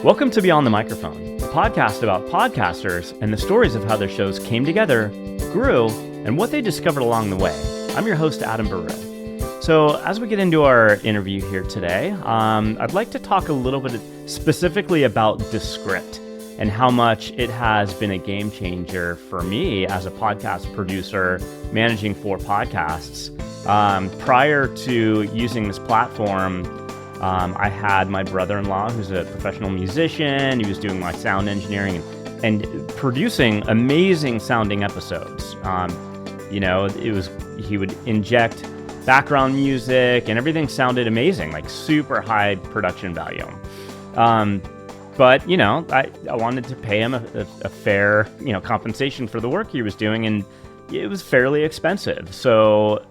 Welcome to Beyond the Microphone, a podcast about podcasters and the stories of how their shows came together, grew, and what they discovered along the way. I'm your host, Adam Baruh. So as we get into our interview here today, I'd like to talk a little bit specifically about Descript and how much it has been a game changer for me as a podcast producer managing 4 podcasts. Prior to using this platform, I had my brother-in-law, who's a professional musician. He was doing my sound engineering and producing amazing sounding episodes. He would inject background music and everything sounded amazing, like super high production value. But I wanted to pay him a fair, compensation for the work he was doing, and it was fairly expensive. So,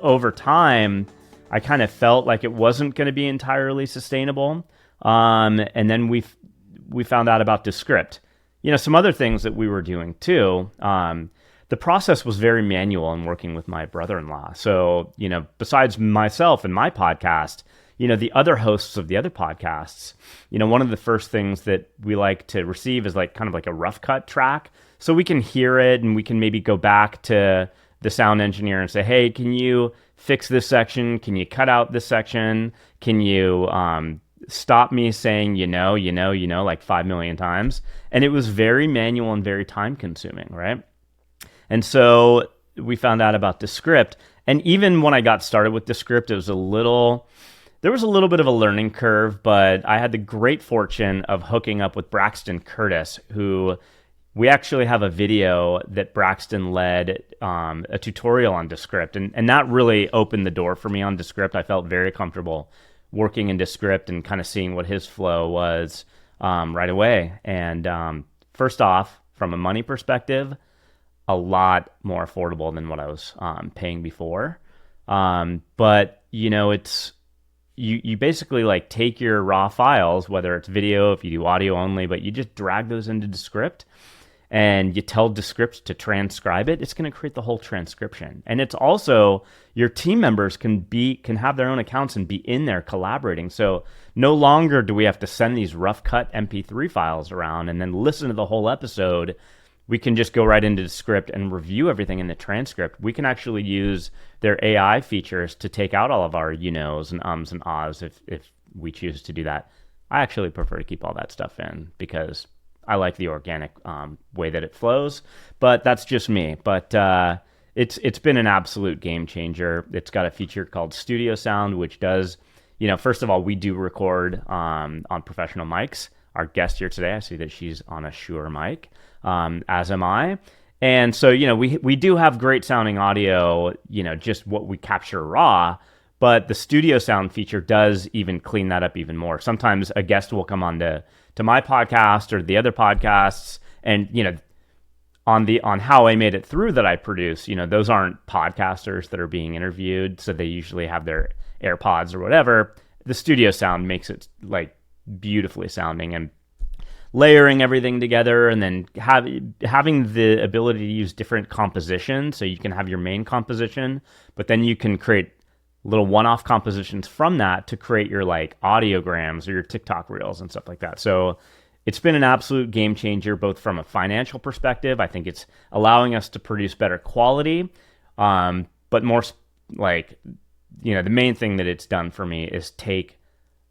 over time, I kind of felt like it wasn't going to be entirely sustainable. And then we found out about Descript. Some other things that we were doing too. The process was very manual in working with my brother-in-law. So, besides myself and my podcast, the other hosts of the other podcasts, one of the first things that we like to receive is kind of like a rough cut track. So we can hear it and we can maybe go back to the sound engineer and say, hey, can you fix this section? Can you cut out this section? Can you stop me saying, like 5 million times? And it was very manual and very time consuming, right? And so we found out about Descript. And even when I got started with Descript, there was a little bit of a learning curve, but I had the great fortune of hooking up with Braxton Curtis, who we actually have a video that Braxton led a tutorial on Descript, and that really opened the door for me on Descript. I felt very comfortable working in Descript and kind of seeing what his flow was right away. And first off, from a money perspective, a lot more affordable than what I was paying before. But it's you basically take your raw files, whether it's video, if you do audio only, but you just drag those into Descript. And you tell Descript to transcribe it, it's going to create the whole transcription. And it's also, your team members can have their own accounts and be in there collaborating. So no longer do we have to send these rough cut MP3 files around and then listen to the whole episode. We can just go right into Descript and review everything in the transcript. We can actually use their AI features to take out all of our and ums and ahs if we choose to do that. I actually prefer to keep all that stuff in because I like the organic way that it flows, but that's just me. But it's been an absolute game changer. It's got a feature called Studio Sound, which does, first of all, we do record on professional mics. Our guest here today, I see that she's on a Shure mic, as am I. And so, we do have great sounding audio, just what we capture raw, but the Studio Sound feature does even clean that up even more. Sometimes a guest will come on to my podcast or the other podcasts, and on How I Made It Through that I produce, those aren't podcasters that are being interviewed, so they usually have their AirPods or whatever. The Studio Sound makes it beautifully sounding and layering everything together, and then having the ability to use different compositions, so you can have your main composition, but then you can create little one-off compositions from that to create your audiograms or your TikTok reels and stuff like that. So it's been an absolute game changer, both from a financial perspective. I think it's allowing us to produce better quality, but more the main thing that it's done for me is take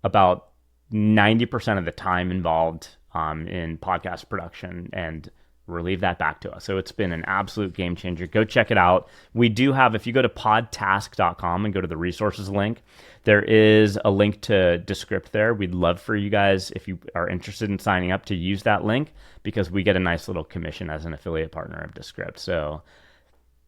about 90% of the time involved in podcast production and relieve that back to us. So it's been an absolute game changer. Go check it out. We do have, if you go to podtask.com and go to the resources link, there is a link to Descript there. We'd love for you guys, if you are interested in signing up, to use that link because we get a nice little commission as an affiliate partner of Descript. So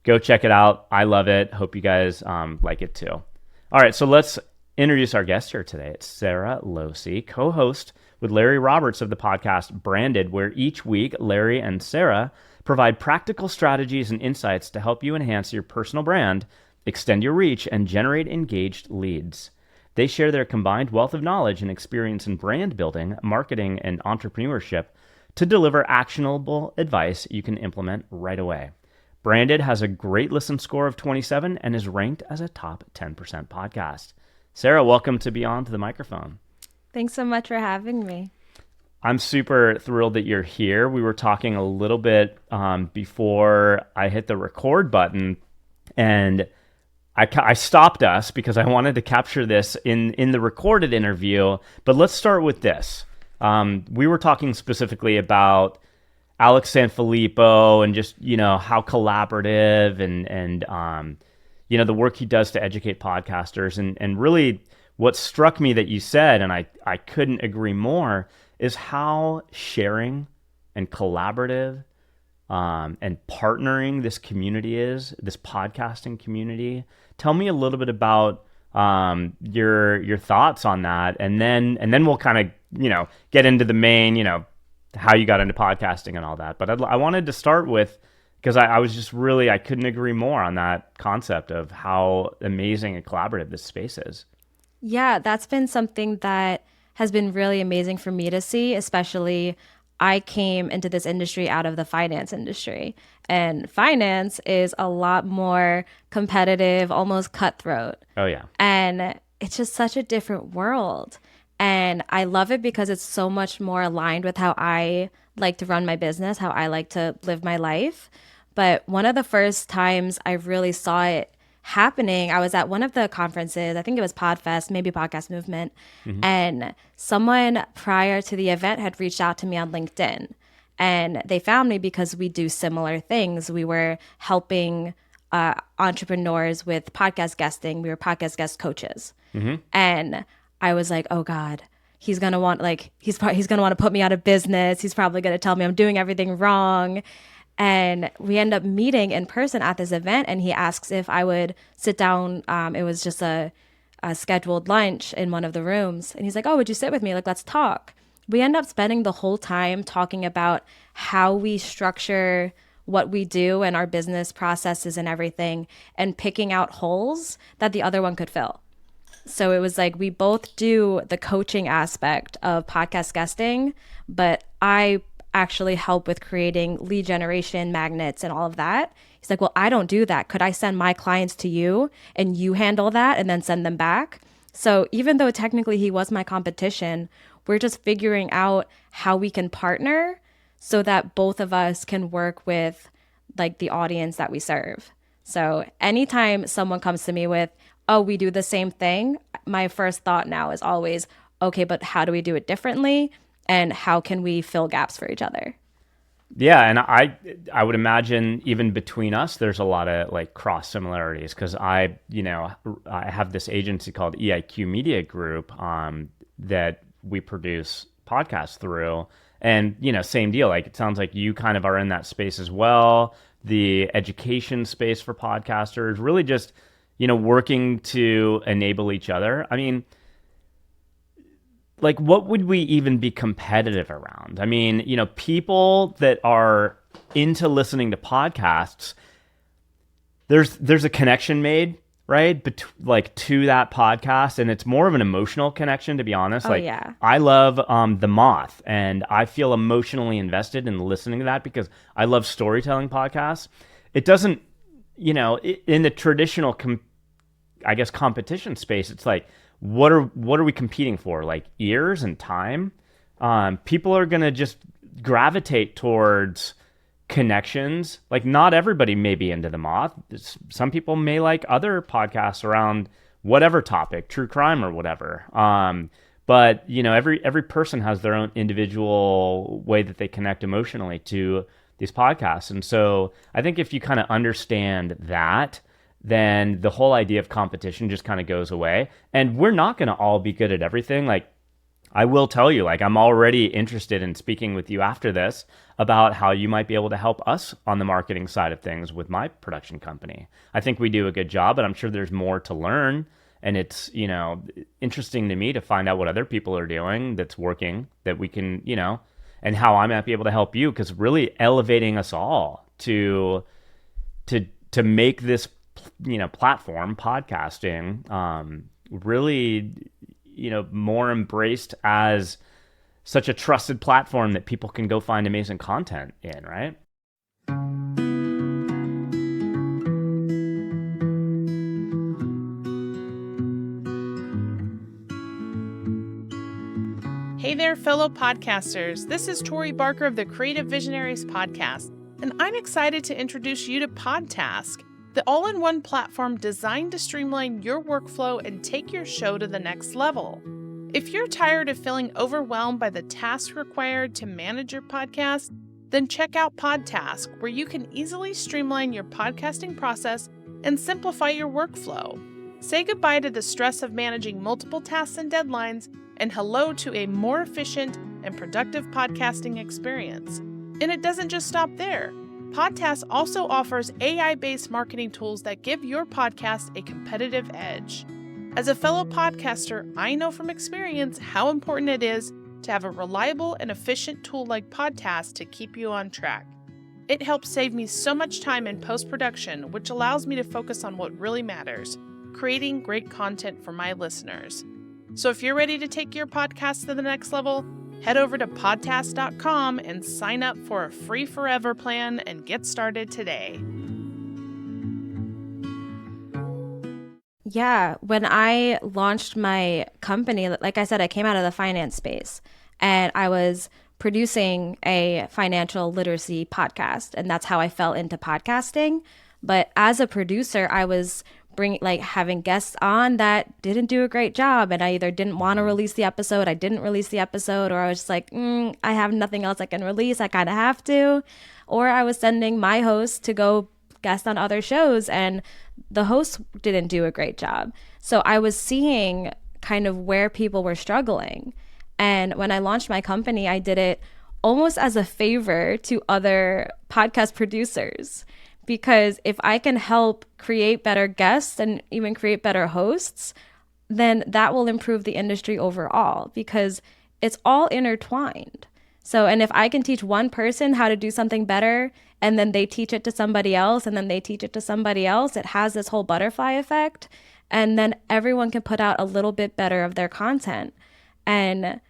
go check it out. I love it. Hope you guys like it too. All right, so let's introduce our guest here today. It's Sara Lohse, co-host with Larry Roberts of the podcast Branded, where each week Larry and Sara provide practical strategies and insights to help you enhance your personal brand, extend your reach, and generate engaged leads. They share their combined wealth of knowledge and experience in brand building, marketing, and entrepreneurship to deliver actionable advice you can implement right away. Branded has a great listen score of 27 and is ranked as a top 10% podcast. Sara, welcome to Beyond the Microphone. Thanks so much for having me. I'm super thrilled that you're here. We were talking a little bit before I hit the record button, and I stopped us because I wanted to capture this in the recorded interview. But let's start with this. We were talking specifically about Alex Sanfilippo and just, how collaborative and the work he does to educate podcasters. And really what struck me that you said, and I couldn't agree more, is how sharing and collaborative and partnering this community is, this podcasting community. Tell me a little bit about your thoughts on that, and then we'll kind of get into the main how you got into podcasting and all that. But I wanted to start with, because I was just really, I couldn't agree more on that concept of how amazing and collaborative this space is. Yeah, that's been something that has been really amazing for me to see, especially I came into this industry out of the finance industry. And finance is a lot more competitive, almost cutthroat. Oh yeah. And it's just such a different world. And I love it because it's so much more aligned with how I like to run my business, how I like to live my life. But one of the first times I really saw it happening, I was at one of the conferences, I think it was Podfest, maybe Podcast Movement, and someone prior to the event had reached out to me on LinkedIn. And they found me because we do similar things. We were helping entrepreneurs with podcast guesting. We were podcast guest coaches. And I was like, oh God, he's going to want he's going to want to put me out of business. He's probably going to tell me I'm doing everything wrong. And we end up meeting in person at this event, and he asks if I would sit down. It was just a scheduled lunch in one of the rooms. And he's like, oh, would you sit with me? Let's talk. We end up spending the whole time talking about how we structure what we do and our business processes and everything, and picking out holes that the other one could fill. So it was like we both do the coaching aspect of podcast guesting, but I actually help with creating lead generation magnets and all of that. He's like, well, I don't do that. Could I send my clients to you and you handle that and then send them back? So even though technically he was my competition, we're just figuring out how we can partner so that both of us can work with the audience that we serve. So anytime someone comes to me with, oh, we do the same thing, my first thought now is always, okay, but how do we do it differently? And how can we fill gaps for each other? Yeah, and I would imagine even between us, there's a lot of cross similarities, because I have this agency called EIQ Media Group that we produce podcasts through, and same deal. It sounds like you kind of are in that space as well. The education space for podcasters, really just working to enable each other. I mean, what would we even be competitive around? I mean, people that are into listening to podcasts, there's a connection made, right? To that podcast, and it's more of an emotional connection, to be honest. Oh, yeah. I love The Moth, and I feel emotionally invested in listening to that because I love storytelling podcasts. It doesn't, in the traditional, competition space, it's what are we competing for? Ears and time? People are going to just gravitate towards connections. Not everybody may be into The Moth. Some people may like other podcasts around whatever topic, true crime or whatever. But every person has their own individual way that they connect emotionally to these podcasts. And so I think if you kind of understand that, then the whole idea of competition just kind of goes away. And we're not going to all be good at everything. I will tell you, I'm already interested in speaking with you after this about how you might be able to help us on the marketing side of things with my production company. I think we do a good job, but I'm sure there's more to learn. And it's, interesting to me to find out what other people are doing that's working, that we can, and how I might be able to help you, because really elevating us all to make this platform, podcasting, really, more embraced as such a trusted platform that people can go find amazing content in, right? Hey Hey there, fellow podcasters. This is Tori Barker of the Creative Visionaries podcast, and I'm excited to introduce you to Podtask, the all-in-one platform designed to streamline your workflow and take your show to the next level. If you're tired of feeling overwhelmed by the tasks required to manage your podcast, then check out Podtask, where you can easily streamline your podcasting process and simplify your workflow. Say goodbye to the stress of managing multiple tasks and deadlines, and hello to a more efficient and productive podcasting experience. And it doesn't just stop there. Podtask also offers AI-based marketing tools that give your podcast a competitive edge. As a fellow podcaster, I know from experience how important it is to have a reliable and efficient tool like Podtask to keep you on track. It helps save me so much time in post-production, which allows me to focus on what really matters, creating great content for my listeners. So if you're ready to take your podcast to the next level, head over to podtask.com and sign up for a free forever plan and get started today. Yeah, when I launched my company, like I said, I came out of the finance space and I was producing a financial literacy podcast, and that's how I fell into podcasting. But as a producer, I was having guests on that didn't do a great job, and I either didn't want to release the episode, I didn't release the episode, or I was just like, I have nothing else I can release, I kind of have to. Or I was sending my host to go guest on other shows, and the host didn't do a great job. So I was seeing kind of where people were struggling. And when I launched my company, I did it almost as a favor to other podcast producers. Because if I can help create better guests and even create better hosts, then that will improve the industry overall, because it's all intertwined. So, and if I can teach one person how to do something better, and then they teach it to somebody else, and then they teach it to somebody else, it has this whole butterfly effect. And then everyone can put out a little bit better of their content. And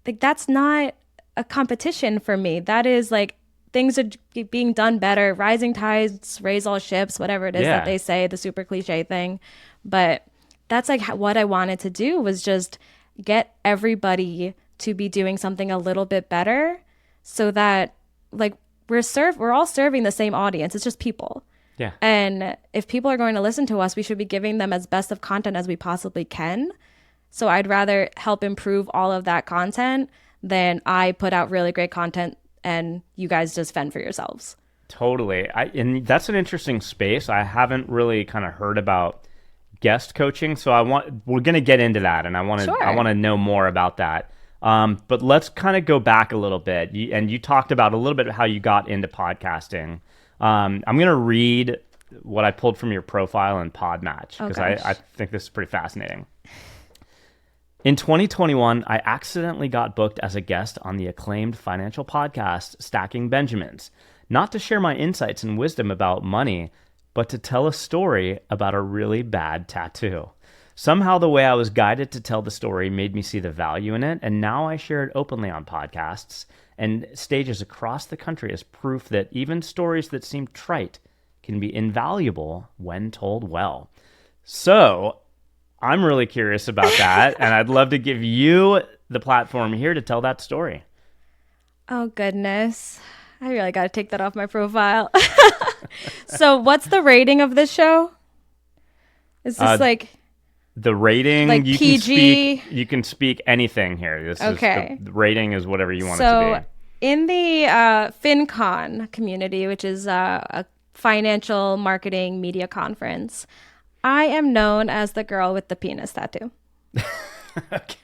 like, that's not a competition for me. That is like, things are being done better. Rising tides raise all ships, whatever it is that they say, the super cliche thing. But that's like what I wanted to do, was just get everybody to be doing something a little bit better, so that like we're all serving the same audience. It's just people. Yeah. And if people are going to listen to us, we should be giving them as best of content as we possibly can. So I'd rather help improve all of that content than I put out really great content and you guys just fend for yourselves. Totally. And that's an interesting space. I haven't really kind of heard about guest coaching, so we're going to get into that, and I want to know more about that. But let's kind of go back a little bit. You talked about a little bit how you got into podcasting. I'm going to read what I pulled from your profile in Podmatch, because I think this is pretty fascinating. In 2021, I accidentally got booked as a guest on the acclaimed financial podcast, Stacking Benjamins, not to share my insights and wisdom about money, but to tell a story about a really bad tattoo. Somehow the way I was guided to tell the story made me see the value in it, and now I share it openly on podcasts and stages across the country as proof that even stories that seem trite can be invaluable when told well. So I'm really curious about that, and I'd love to give you the platform here to tell that story. Oh, goodness. I really got to take that off my profile. So what's the rating of this show? Is this the rating? Like you PG? You can speak anything here. This okay. is the rating is whatever you want it to be. In the FinCon community, which is a financial marketing media conference, I am known as the girl with the penis tattoo. Okay.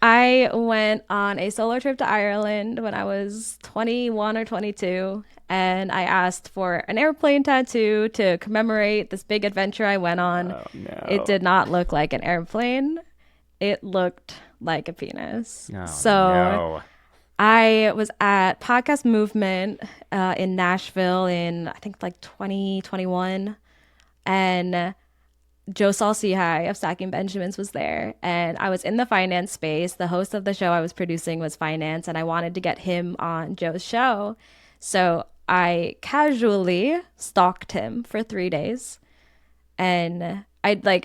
I went on a solo trip to Ireland when I was 21 or 22, and I asked for an airplane tattoo to commemorate this big adventure I went on. Oh, no. It did not look like an airplane. It looked like a penis. Oh, so no. I was at Podcast Movement in Nashville in, I think, like 2021. And Joe Saul-Sehy of Stacking Benjamins was there. And I was in the finance space. The host of the show I was producing was finance, and I wanted to get him on Joe's show. So I casually stalked him for 3 days. And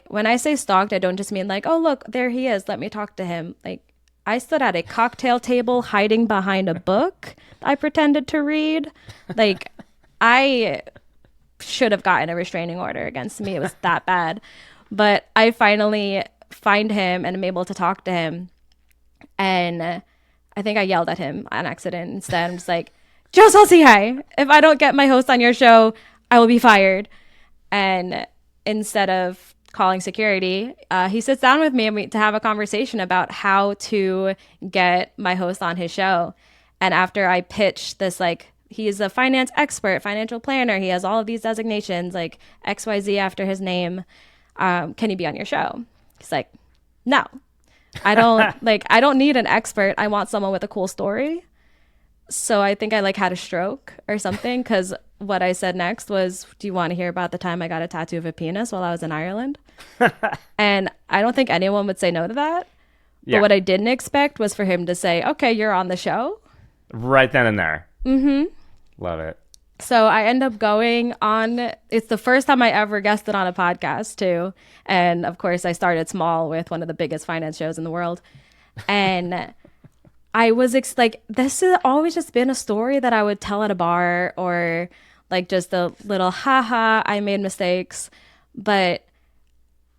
when I say stalked, I don't just mean like, oh, look, there he is, let me talk to him. Like, I stood at a cocktail table hiding behind a book I pretended to read. Like, I should have gotten a restraining order against me. It was that bad. But I finally find him and I'm able to talk to him. And I think I yelled at him on accident instead. I'm just like, Joe Saul-Sehy, if I don't get my host on your show, I will be fired. And instead of calling security, he sits down with me and to have a conversation about how to get my host on his show. And after I pitched this, like, he's a finance expert, financial planner, he has all of these designations, like XYZ after his name. Can he be on your show? He's like, no, I don't need an expert. I want someone with a cool story. So I think I like had a stroke or something, because what I said next was, do you want to hear about the time I got a tattoo of a penis while I was in Ireland? And I don't think anyone would say no to that. Yeah. But what I didn't expect was for him to say, okay, you're on the show. Right then and there. Mm-hmm. Love it. So I end up going on, it's the first time I ever guested on a podcast too. And of course I started small with one of the biggest finance shows in the world. And I was like, this has always just been a story that I would tell at a bar, or like just a little, haha, I made mistakes. But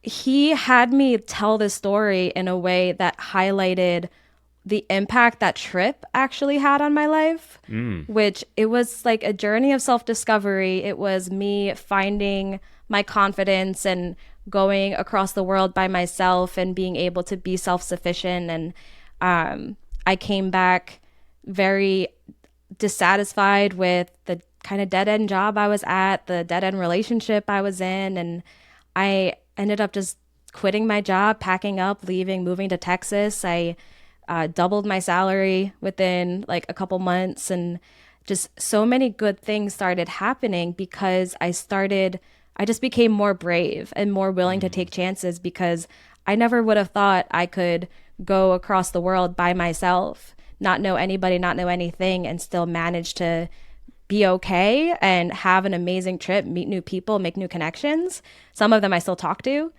he had me tell this story in a way that highlighted the impact that trip actually had on my life, which it was like a journey of self-discovery. It was me finding my confidence and going across the world by myself and being able to be self-sufficient. And I came back very dissatisfied with the kind of dead-end job I was at, the dead-end relationship I was in. And I ended up just quitting my job, packing up, leaving, moving to Texas. I doubled my salary within like a couple months, and just so many good things started happening because I just became more brave and more willing to take chances, because I never would have thought I could go across the world by myself, not know anybody, not know anything, and still manage to be okay and have an amazing trip, meet new people, make new connections. Some of them I still talk to.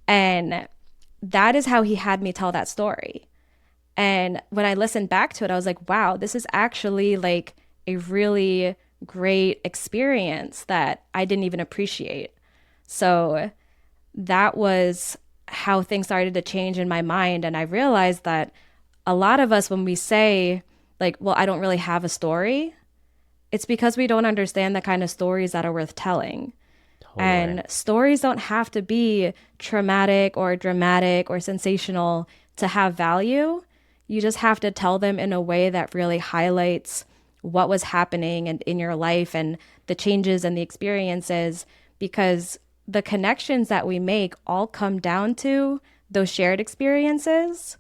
And that is how he had me tell that story. And when I listened back to it, I was like, wow, this is actually like a really great experience that I didn't even appreciate. So that was how things started to change in my mind. And I realized that a lot of us, when we say like, well, I don't really have a story, it's because we don't understand the kind of stories that are worth telling. Totally. And stories don't have to be traumatic or dramatic or sensational to have value. You just have to tell them in a way that really highlights what was happening and in your life and the changes and the experiences, because the connections that we make all come down to those shared experiences.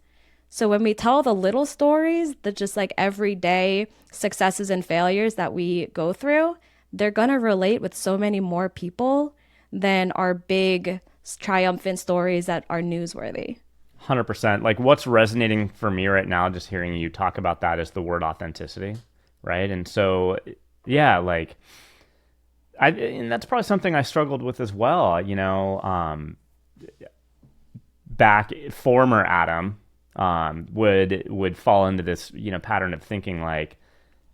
So when we tell the little stories, the just like everyday successes and failures that we go through, they're going to relate with so many more people than our big triumphant stories that are newsworthy. 100%. Like what's resonating for me right now, just hearing you talk about that, is the word authenticity, right? And so, yeah, like, and that's probably something I struggled with as well. You know, back former Adam would fall into this, you know, pattern of thinking like,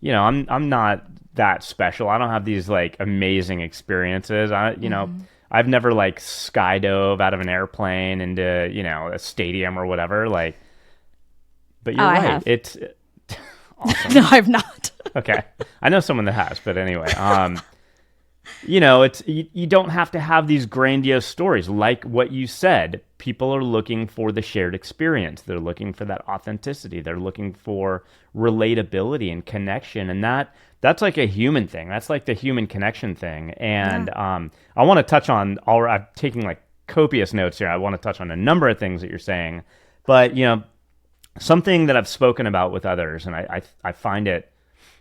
you know, I'm not that special. I don't have these like amazing experiences. You know, I've never like skydove out of an airplane into, you know, a stadium or whatever. Like, but you're right. It's awesome. No, I've not. Okay. I know someone that has, but anyway, you know, it's, you don't have to have these grandiose stories. Like what you said, people are looking for the shared experience. They're looking for that authenticity. They're looking for relatability and connection. And that's like a human thing. That's like the human connection thing. And I want to touch on, I'm taking like copious notes here. I want to touch on a number of things that you're saying. But, you know, something that I've spoken about with others, and I find it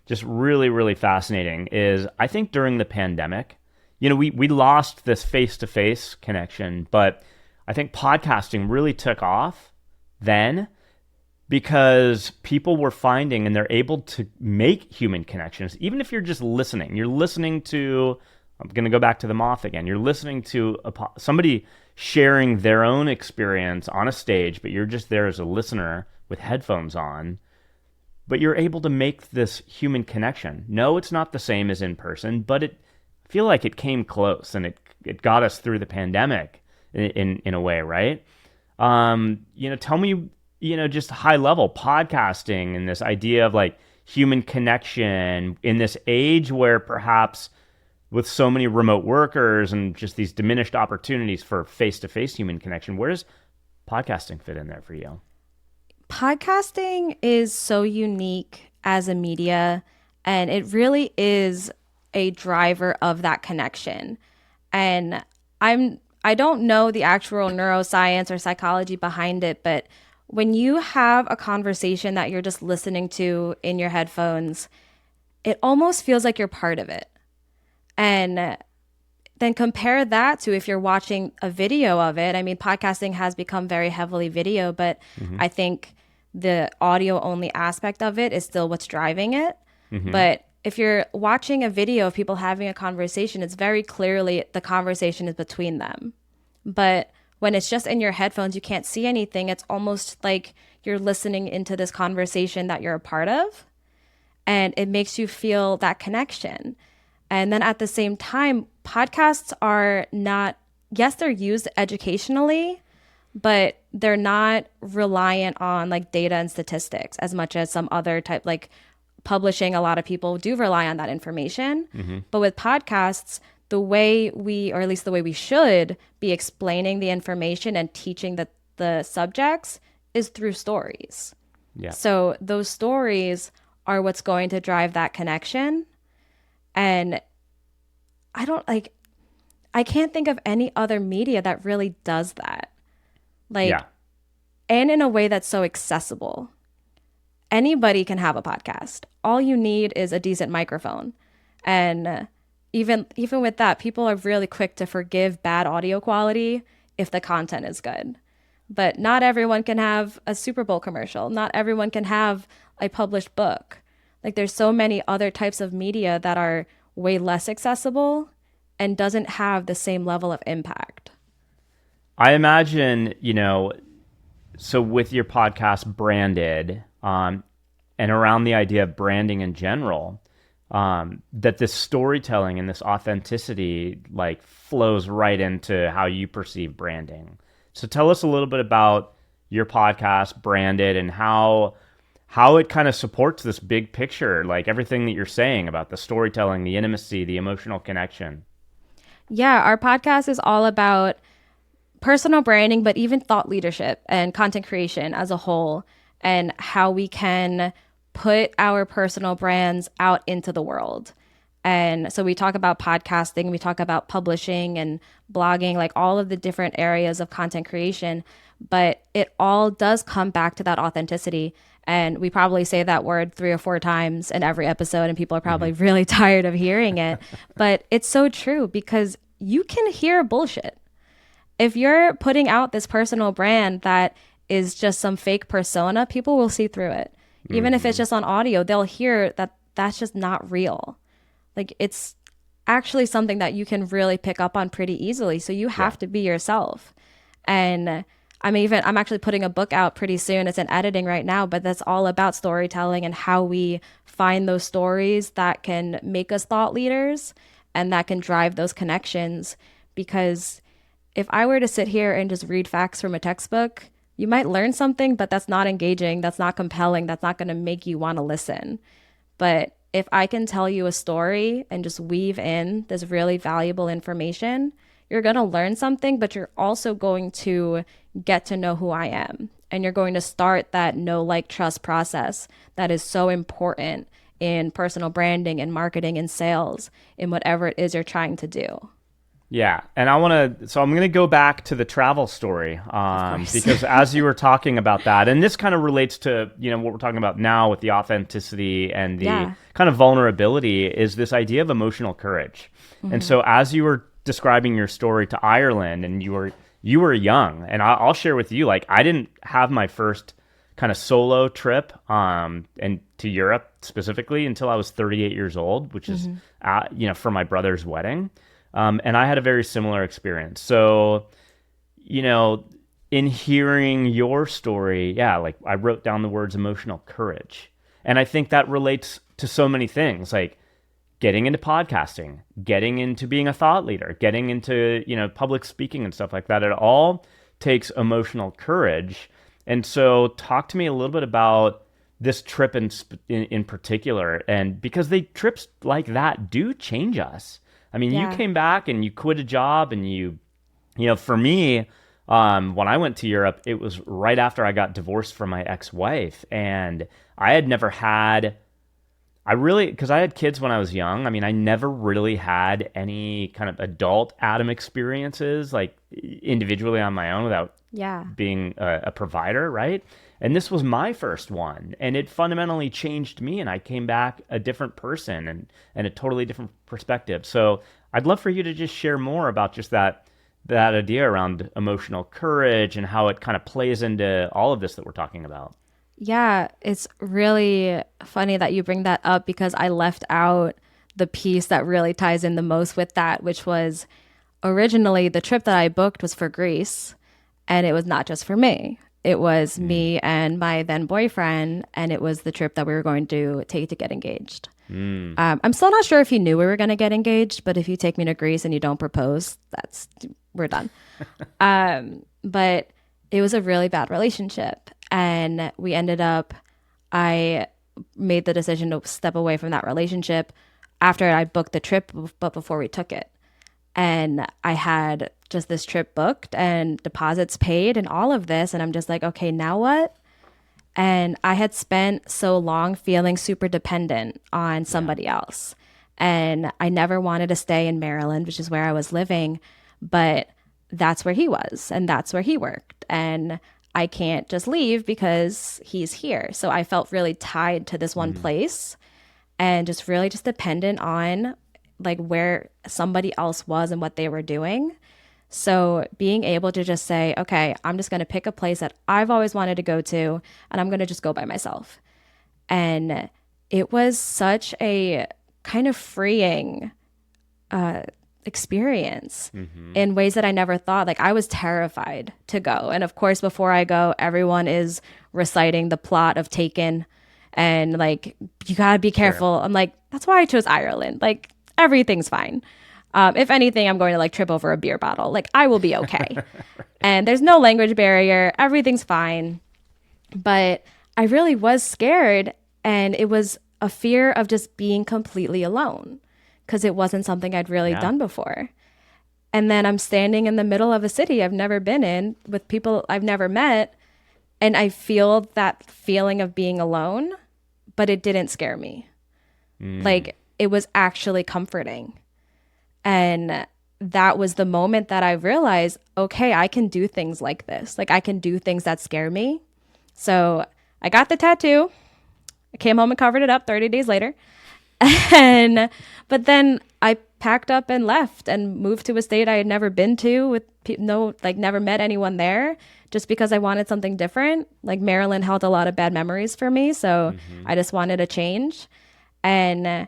just really, really fascinating, is I think during the pandemic, you know, we lost this face-to-face connection, but I think podcasting really took off then, because people were finding, and they're able to make human connections, even if you're just listening. You're listening to, I'm going to go back to the moth again. You're listening to somebody sharing their own experience on a stage, but you're just there as a listener with headphones on, but you're able to make this human connection. No, it's not the same as in person, but I feel like it came close, and it got us through the pandemic in a way, right? Tell me, just high level podcasting and this idea of like human connection in this age where perhaps with so many remote workers and just these diminished opportunities for face-to-face human connection, where does podcasting fit in there for you? Podcasting is so unique as a media, and it really is a driver of that connection. And I don't know the actual neuroscience or psychology behind it, but when you have a conversation that you're just listening to in your headphones, it almost feels like you're part of it. And then compare that to if you're watching a video of it. I mean, podcasting has become very heavily video, but I think the audio only aspect of it is still what's driving it. But if you're watching a video of people having a conversation, it's very clearly the conversation is between them. But when it's just in your headphones, you can't see anything. It's almost like you're listening into this conversation that you're a part of, and it makes you feel that connection. And then at the same time, podcasts are not, yes, they're used educationally, but they're not reliant on like data and statistics as much as some other type, like publishing. A lot of people do rely on that information. But with podcasts, the way or at least the way we should be explaining the information and teaching the subjects is through stories. Yeah. So those stories are what's going to drive that connection. And I can't think of any other media that really does that. And in a way that's so accessible. Anybody can have a podcast. All you need is a decent microphone. And even with that, people are really quick to forgive bad audio quality if the content is good. But not everyone can have a Super Bowl commercial. Not everyone can have a published book. Like there's so many other types of media that are way less accessible and doesn't have the same level of impact. I imagine, so with your podcast branded, and around the idea of branding in general, that this storytelling and this authenticity like flows right into how you perceive branding. So tell us a little bit about your podcast branded and how it kind of supports this big picture, like everything that you're saying about the storytelling, the intimacy, the emotional connection. Yeah, our podcast is all about personal branding, but even thought leadership and content creation as a whole, and how we can put our personal brands out into the world. And so we talk about podcasting, we talk about publishing and blogging, like all of the different areas of content creation, but it all does come back to that authenticity. And we probably say that word 3 or 4 times in every episode, and people are probably really tired of hearing it. But it's so true, because you can hear bullshit. If you're putting out this personal brand that is just some fake persona, people will see through it. Even if it's just on audio, they'll hear that that's just not real. Like it's actually something that you can really pick up on pretty easily. So you have to be yourself. And I'm actually putting a book out pretty soon. It's in editing right now, but that's all about storytelling and how we find those stories that can make us thought leaders and that can drive those connections. Because if I were to sit here and just read facts from a textbook, you might learn something, but that's not engaging, that's not compelling, that's not going to make you want to listen. But if I can tell you a story and just weave in this really valuable information, you're going to learn something, but you're also going to get to know who I am. And you're going to start that know, like, trust process that is so important in personal branding and marketing and sales in whatever it is you're trying to do. Yeah. And I'm going to go back to the travel story, because as you were talking about that, and this kind of relates to, what we're talking about now with the authenticity and the kind of vulnerability, is this idea of emotional courage. And so as you were describing your story to Ireland, and you were young, and I'll share with you, like, I didn't have my first kind of solo trip and to Europe specifically until I was 38 years old, which is, for my brother's wedding. And I had a very similar experience. So, in hearing your story, yeah, like I wrote down the words emotional courage. And I think that relates to so many things, like getting into podcasting, getting into being a thought leader, getting into, public speaking and stuff like that. It all takes emotional courage. And so talk to me a little bit about this trip in particular. And because trips like that do change us. I mean, you Yeah. came back and you quit a job and for me, when I went to Europe, it was right after I got divorced from my ex-wife, and I had never had, because I had kids when I was young. I mean, I never really had any kind of adult Adam experiences, like individually on my own without Yeah. being a provider, right? And this was my first one, and it fundamentally changed me, and I came back a different person and a totally different perspective. So I'd love for you to just share more about just that idea around emotional courage and how it kind of plays into all of this that we're talking about. Yeah, it's really funny that you bring that up because I left out the piece that really ties in the most with that, which was originally the trip that I booked was for Greece, and it was not just for me. It was me and my then boyfriend, and it was the trip that we were going to take to get engaged. I'm still not sure if he knew we were going to get engaged, but if you take me to Greece and you don't propose, we're done. But it was a really bad relationship. And we ended up, I made the decision to step away from that relationship after I booked the trip, but before we took it. And I had just this trip booked and deposits paid and all of this. And I'm just like, okay, now what? And I had spent so long feeling super dependent on somebody else. And I never wanted to stay in Maryland, which is where I was living, but that's where he was and that's where he worked. And I can't just leave because he's here. So I felt really tied to this one place and just really just dependent on like where somebody else was and what they were doing. So being able to just say, okay, I'm just going to pick a place that I've always wanted to go to, and I'm going to just go by myself. And it was such a kind of freeing experience in ways that I never thought. Like I was terrified to go. And of course, before I go, everyone is reciting the plot of Taken and like, you got to be careful. Sure. I'm like, that's why I chose Ireland. Like everything's fine. If anything, I'm going to like trip over a beer bottle. Like I will be okay. Right. And there's no language barrier. Everything's fine. But I really was scared. And it was a fear of just being completely alone because it wasn't something I'd really done before. And then I'm standing in the middle of a city I've never been in with people I've never met. And I feel that feeling of being alone, but it didn't scare me. Like it was actually comforting. And that was the moment that I realized, okay, I can do things like this. Like I can do things that scare me. So I got the tattoo. I came home and covered it up 30 days later. But then I packed up and left and moved to a state I had never been to with never met anyone there just because I wanted something different. Like Maryland held a lot of bad memories for me. So I just wanted a change. And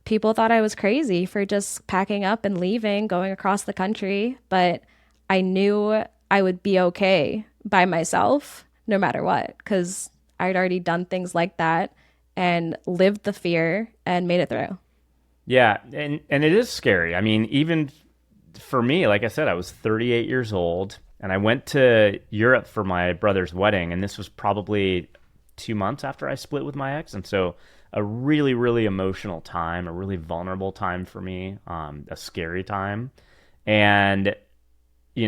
people thought I was crazy for just packing up and leaving, going across the country. But I knew I would be okay by myself no matter what, because I'd already done things like that and lived the fear and made it through. Yeah, and it is scary. I mean, even for me, like I said, I was 38 years old, and I went to Europe for my brother's wedding, and this was probably 2 months after I split with my ex, and so a really, really emotional time, a really vulnerable time for me, a scary time. And,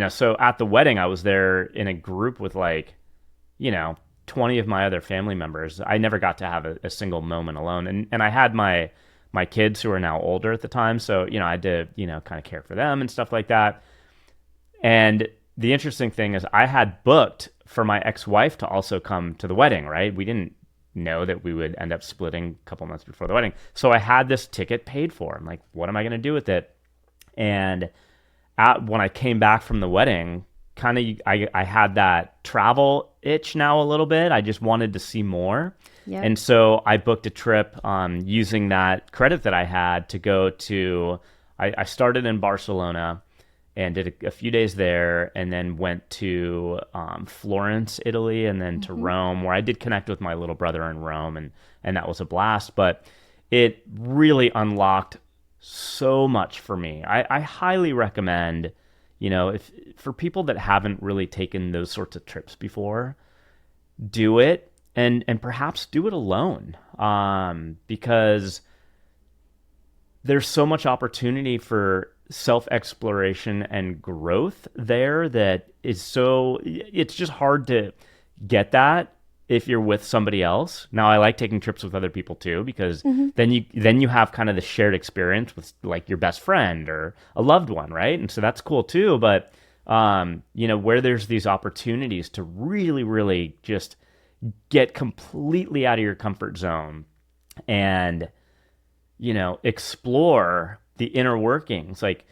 so at the wedding, I was there in a group with 20 of my other family members. I never got to have a single moment alone. And I had my kids who are now older at the time. So, I had to, kind of care for them and stuff like that. And the interesting thing is I had booked for my ex-wife to also come to the wedding, right? We didn't know that we would end up splitting a couple months before the wedding. So I had this ticket paid for. I'm like, what am I going to do with it? And when I came back from the wedding, kind of I had that travel itch now a little bit. I just wanted to see more. Yep. And so I booked a trip using that credit that I had to go to, I started in Barcelona, and did a few days there, and then went to Florence, Italy, and then to Rome, where I did connect with my little brother in Rome, and that was a blast. But it really unlocked so much for me. I highly recommend, if for people that haven't really taken those sorts of trips before, do it, and perhaps do it alone, because there's so much opportunity for self-exploration and growth there that it's just hard to get that if you're with somebody else. Now, I like taking trips with other people too, because then you have kind of the shared experience with like your best friend or a loved one, right? And so that's cool too. But where there's these opportunities to really, really just get completely out of your comfort zone and explore the inner workings. Like,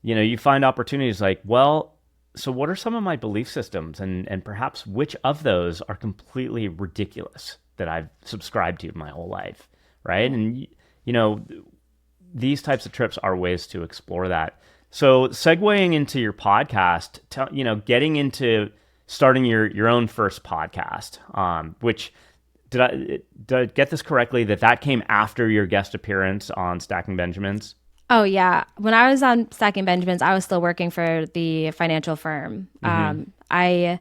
you find opportunities like, well, so what are some of my belief systems, and perhaps which of those are completely ridiculous that I've subscribed to my whole life, right? And, these types of trips are ways to explore that. So segueing into your podcast, getting into starting your own first podcast, which did I get this correctly that came after your guest appearance on Stacking Benjamins? Oh, yeah. When I was on Stacking Benjamins, I was still working for the financial firm. I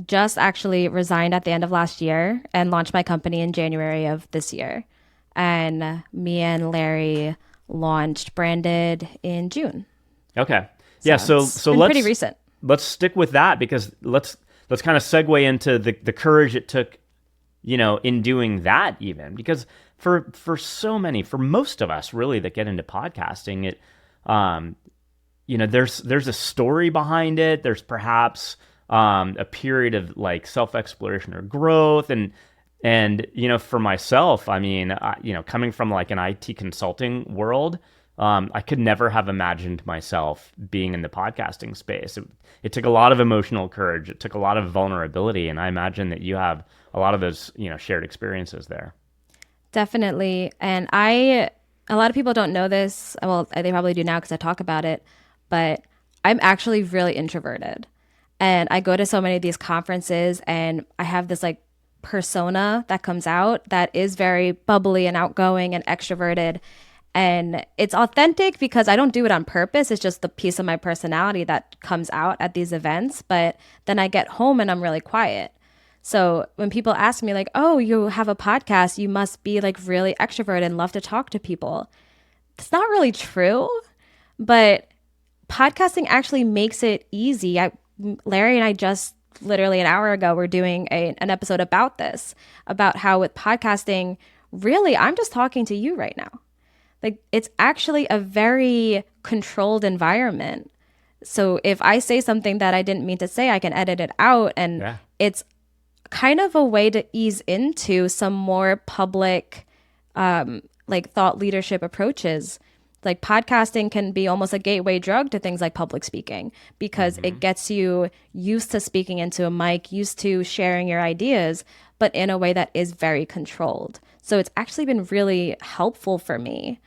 just actually resigned at the end of last year and launched my company in January of this year. And me and Larry launched Branded in June. Okay. Yeah. So let's pretty recent. Let's stick with that, because let's kind of segue into the courage it took, in doing that, even because for most of us really that get into podcasting, it, there's a story behind it. There's perhaps a period of like self-exploration or growth. And for myself, I mean, coming from like an IT consulting world, I could never have imagined myself being in the podcasting space. It took a lot of emotional courage. It took a lot of vulnerability. And I imagine that you have a lot of those, shared experiences there. Definitely. And a lot of people don't know this. Well, they probably do now because I talk about it, but I'm actually really introverted. And I go to so many of these conferences and I have this like persona that comes out that is very bubbly and outgoing and extroverted. And it's authentic because I don't do it on purpose. It's just the piece of my personality that comes out at these events. But then I get home and I'm really quiet. So when people ask me like, oh, you have a podcast, you must be like really extroverted and love to talk to people. It's not really true, but podcasting actually makes it easy. Larry and I just literally an hour ago were doing an episode about this, about how with podcasting, really, I'm just talking to you right now. Like, it's actually a very controlled environment. So if I say something that I didn't mean to say, I can edit it out. And it's kind of a way to ease into some more public, like thought leadership approaches. Like podcasting can be almost a gateway drug to things like public speaking, because it gets you used to speaking into a mic, used to sharing your ideas, but in a way that is very controlled. So it's actually been really helpful for me.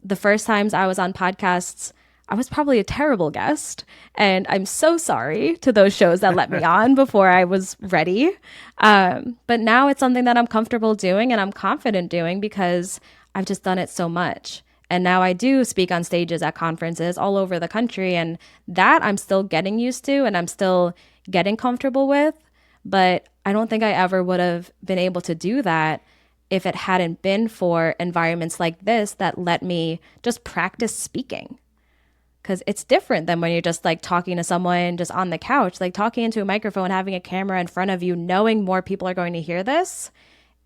The first times I was on podcasts, I was probably a terrible guest, and I'm so sorry to those shows that let me on before I was ready. But now it's something that I'm comfortable doing and I'm confident doing because I've just done it so much. And now I do speak on stages at conferences all over the country, and that I'm still getting used to and I'm still getting comfortable with. But I don't think I ever would have been able to do that if it hadn't been for environments like this that let me just practice speaking. Because it's different than when you're just like talking to someone just on the couch, like talking into a microphone, having a camera in front of you, knowing more people are going to hear this.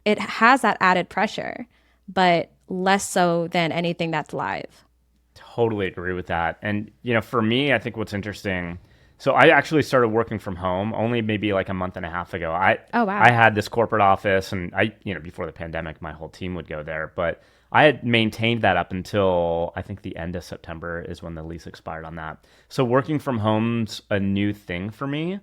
It has that added pressure, but less so than anything that's live. Totally agree with that. And, for me, I think what's interesting, so I actually started working from home only maybe like a month and a half ago. Oh, wow. I had this corporate office, and before the pandemic, my whole team would go there, but I had maintained that up until I think the end of September is when the lease expired on that. So working from home's a new thing for me.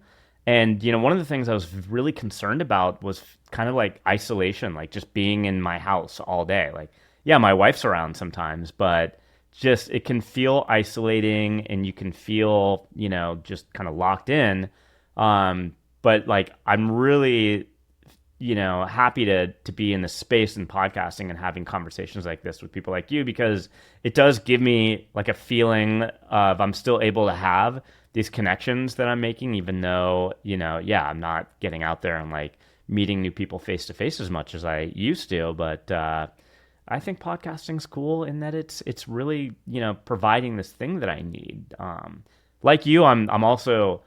And, one of the things I was really concerned about was kind of like isolation, like just being in my house all day. Like, yeah, my wife's around sometimes, but just, it can feel isolating and you can feel, just kind of locked in. But like, I'm really, happy to be in the space in podcasting and having conversations like this with people like you, because it does give me like a feeling of I'm still able to have these connections that I'm making, even though, I'm not getting out there and like meeting new people face to face as much as I used to. But I think podcasting's cool in that it's really, providing this thing that I need. Like you, I'm also,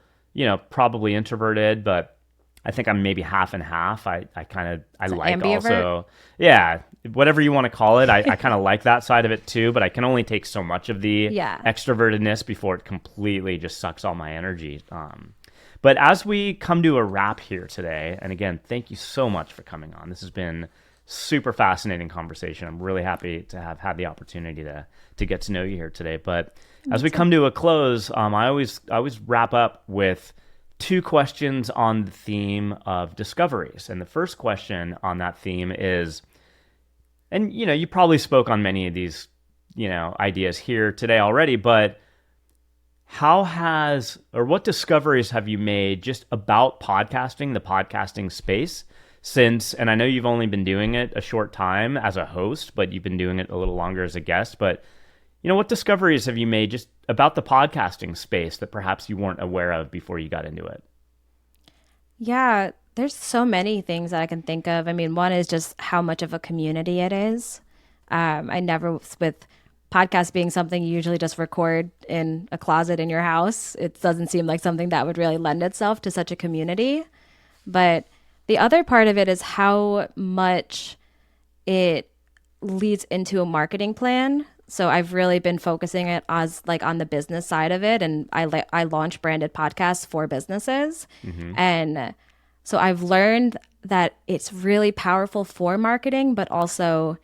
probably introverted, but I think I'm maybe half and half. I like ambivert? Also, yeah, whatever you want to call it. I kind of like that side of it too, but I can only take so much of the extrovertedness before it completely just sucks all my energy. But as we come to a wrap here today, and again, thank you so much for coming on. This has been super fascinating conversation. I'm really happy to have had the opportunity to get to know you here today. But as we come to a close, I always wrap up with 2 questions on the theme of discoveries. And the first question on that theme is, and you probably spoke on many of these, ideas here today already, but what discoveries have you made just about podcasting, the podcasting space since, and I know you've only been doing it a short time as a host, but you've been doing it a little longer as a guest, but what discoveries have you made just about the podcasting space that perhaps you weren't aware of before you got into it? Yeah, there's so many things that I can think of. I mean, one is just how much of a community it is. With podcasts being something you usually just record in a closet in your house, it doesn't seem like something that would really lend itself to such a community. But the other part of it is how much it leads into a marketing plan. So I've really been focusing it as like on the business side of it, and I launch branded podcasts for businesses, and so I've learned that it's really powerful for marketing, but also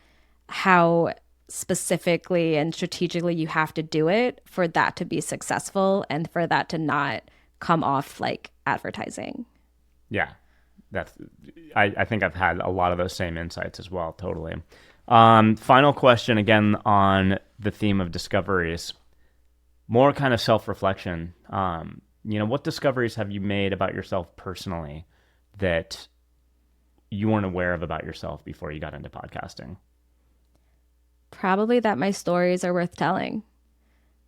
how specifically and strategically you have to do it for that to be successful and for that to not come off like advertising. Yeah, I think I've had a lot of those same insights as well. Totally. Final question again on the theme of discoveries, more kind of self-reflection. What discoveries have you made about yourself personally that you weren't aware of about yourself before you got into podcasting? Probably that my stories are worth telling.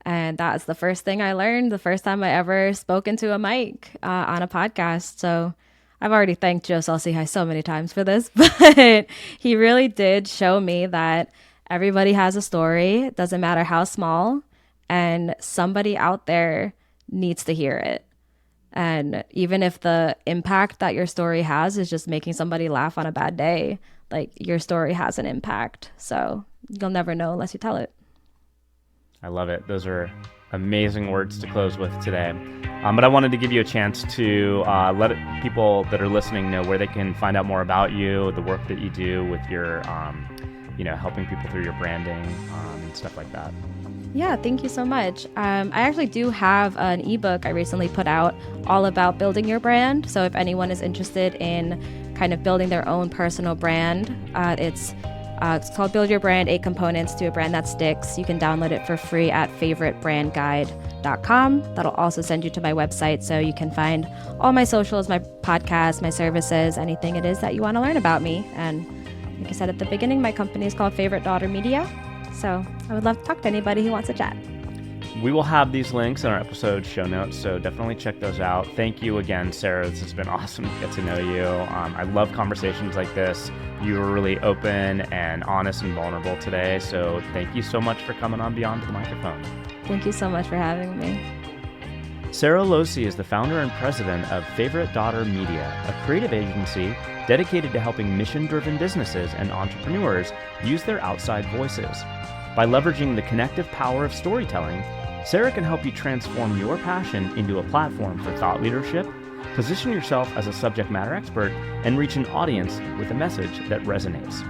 And that's the first thing I learned the first time I ever spoke into a mic on a podcast. So I've already thanked Joe Saul-Sehy so many times for this, but he really did show me that everybody has a story. It doesn't matter how small, and somebody out there needs to hear it. And even if the impact that your story has is just making somebody laugh on a bad day, like your story has an impact. So you'll never know unless you tell it. I love it. Those are amazing words to close with today. But I wanted to give you a chance to let people that are listening know where they can find out more about you, the work that you do with your, helping people through your branding and stuff like that. Yeah, thank you so much. I actually do have an ebook I recently put out all about building your brand. So if anyone is interested in kind of building their own personal brand, it's called Build Your Brand, 8 Components to a Brand That Sticks. You can download it for free at favoritebrandguide.com. That'll also send you to my website so you can find all my socials, my podcasts, my services, anything it is that you want to learn about me. And like I said at the beginning, my company is called Favorite Daughter Media. So I would love to talk to anybody who wants to chat. We will have these links in our episode show notes, so definitely check those out. Thank you again, Sara. This has been awesome to get to know you. I love conversations like this. You were really open and honest and vulnerable today, so thank you so much for coming on Beyond the Microphone. Thank you so much for having me. Sara Lohse is the founder and president of Favorite Daughter Media, a creative agency dedicated to helping mission-driven businesses and entrepreneurs use their outside voices. By leveraging the connective power of storytelling, Sara can help you transform your passion into a platform for thought leadership, position yourself as a subject matter expert, and reach an audience with a message that resonates.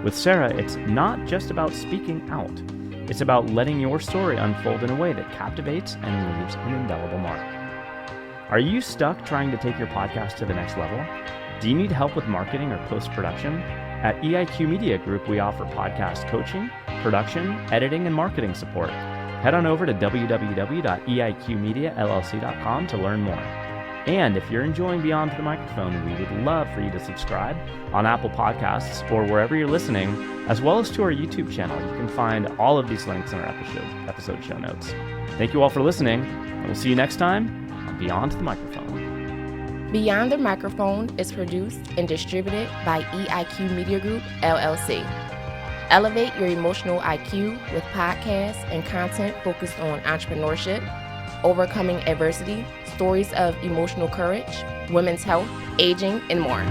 With Sara, it's not just about speaking out. It's about letting your story unfold in a way that captivates and leaves an indelible mark. Are you stuck trying to take your podcast to the next level? Do you need help with marketing or post-production? At EIQ Media Group, we offer podcast coaching, production, editing, and marketing support. Head on over to www.eiqmediallc.com to learn more. And if you're enjoying Beyond the Microphone, we would love for you to subscribe on Apple Podcasts or wherever you're listening, as well as to our YouTube channel. You can find all of these links in our episode show notes. Thank you all for listening, and we'll see you next time on Beyond the Microphone. Beyond the Microphone is produced and distributed by EIQ Media Group, LLC. Elevate your emotional IQ with podcasts and content focused on entrepreneurship, overcoming adversity, stories of emotional courage, women's health, aging, and more.